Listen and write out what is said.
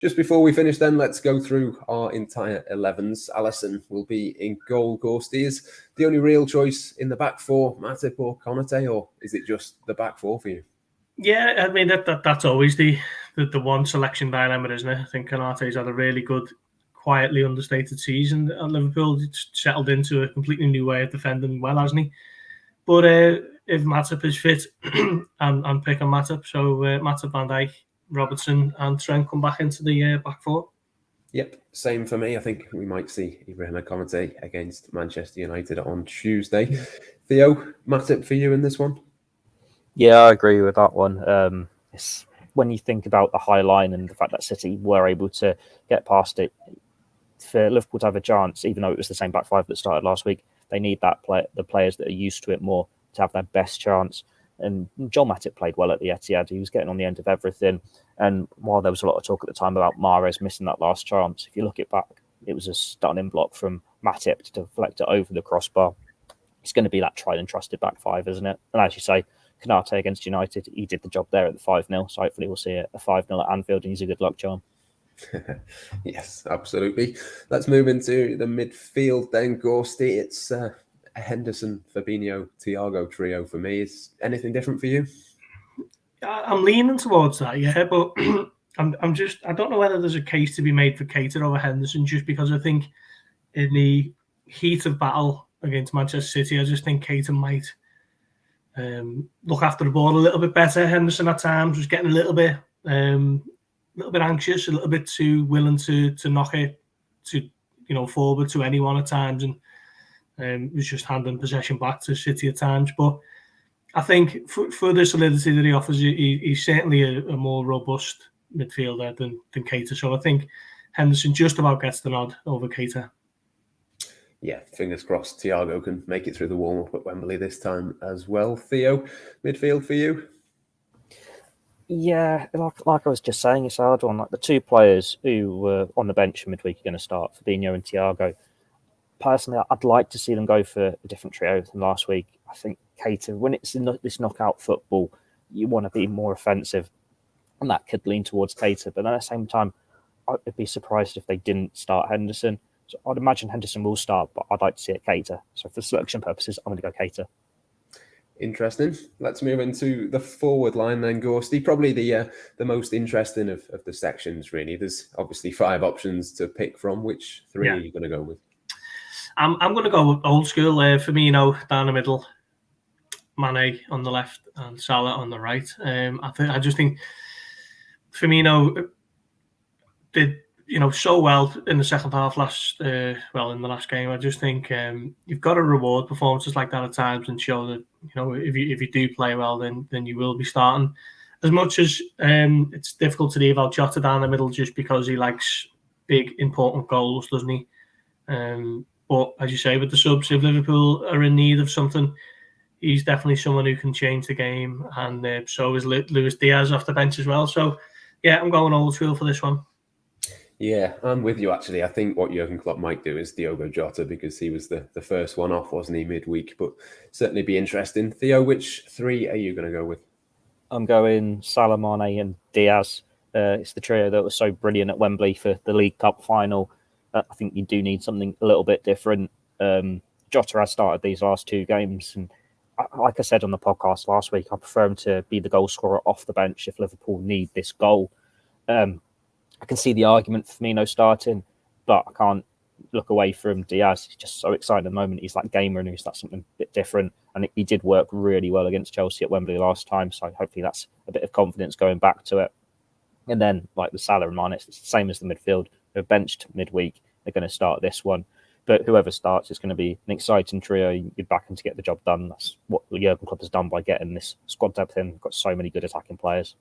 Just before we finish then, let's go through our entire 11s. Addison will be in goal. Gorsty, is the only real choice in the back four Matip or Konate, or is it just the back four for you? Yeah, I mean, that's always the one selection dilemma, isn't it? I think Konate's had a really good, quietly understated season at Liverpool. He's settled into a completely new way of defending well, hasn't he? But if Matip is fit, I'm picking Matip. So Matip, Van Dijk, Robertson and Trent come back into the back four. Yep, same for me. I think we might see Ibrahim Konate against Manchester United on Tuesday. Theo, Matip for you in this one? Yeah, I agree with that one. It's when you think about the high line and the fact that City were able to get past it, for Liverpool to have a chance, even though it was the same back five that started last week, they need the players that are used to it more to have their best chance. And Joel Matip played well at the Etihad. He was getting on the end of everything. And while there was a lot of talk at the time about Mahrez missing that last chance, if you look it back, it was a stunning block from Matip to deflect it over the crossbar. It's going to be that tried and trusted back five, isn't it? And as you say, Konate against United, he did the job there at the 5-0. So hopefully we'll see a 5-0 at Anfield and he's a good luck charm. Yes, absolutely. Let's move into the midfield then, Gorsty. It's a Henderson, Fabinho, Thiago trio for me. Is anything different for you? I'm leaning towards that, yeah, but I don't know whether there's a case to be made for Keita over Henderson, just because I think in the heat of battle against Manchester City, I just think Keita might look after the ball a little bit better. Henderson at times was getting a little bit anxious, a little bit too willing to knock it forward to anyone at times, and was just handing possession back to City at times. But I think for the solidity that he offers, he's certainly a more robust midfielder than Keita. So I think Henderson just about gets the nod over Keita. Yeah, fingers crossed Thiago can make it through the warm-up at Wembley this time as well. Theo, midfield for you? Yeah, like I was just saying, it's a hard one. Like the two players who were on the bench for midweek are going to start, Fabinho and Thiago. Personally, I'd like to see them go for a different trio than last week. I think Keita, when it's in this knockout football, you want to be more offensive, and that could lean towards Keita. But at the same time, I'd be surprised if they didn't start Henderson. So I'd imagine Henderson will start, but I'd like to see it Keita. So for selection purposes, I'm going to go Keita. Interesting. Let's move into the forward line then, Gorsty. Probably the most interesting of the sections, really. There's obviously 5 options to pick from. Which 3 are you going to go with? I'm going to go old school. Firmino down the middle, Mane on the left, and Salah on the right. I just think Firmino did so well in the second half in the last game. I just think you've got to reward performances like that at times and show that if you do play well, then you will be starting. As much as it's difficult to leave out Jota down the middle just because he likes big important goals, doesn't he? But as you say, with the subs, if Liverpool are in need of something, he's definitely someone who can change the game, and so is Luis Diaz off the bench as well. So yeah, I'm going old school for this one. Yeah, I'm with you, actually. I think what Jurgen Klopp might do is Diogo Jota, because he was the first one off, wasn't he, midweek? But certainly be interesting. Theo, which 3 are you going to go with? I'm going Salah, Mane and Diaz. It's the trio that was so brilliant at Wembley for the League Cup final. I think you do need something a little bit different. Jota has started these last 2 games, and like I said on the podcast last week, I prefer him to be the goal scorer off the bench if Liverpool need this goal. I can see the argument for Firmino starting, but I can't look away from Diaz. He's just so exciting at the moment. He's that gamer and he's that something a bit different. And he did work really well against Chelsea at Wembley last time. So hopefully that's a bit of confidence going back to it. And then like the Salah and Mane, it's the same as the midfield. They're benched midweek. They're going to start this one. But whoever starts, it's going to be an exciting trio. You're back to get the job done. That's what Jurgen Klopp has done by getting this squad depth in. We've got so many good attacking players.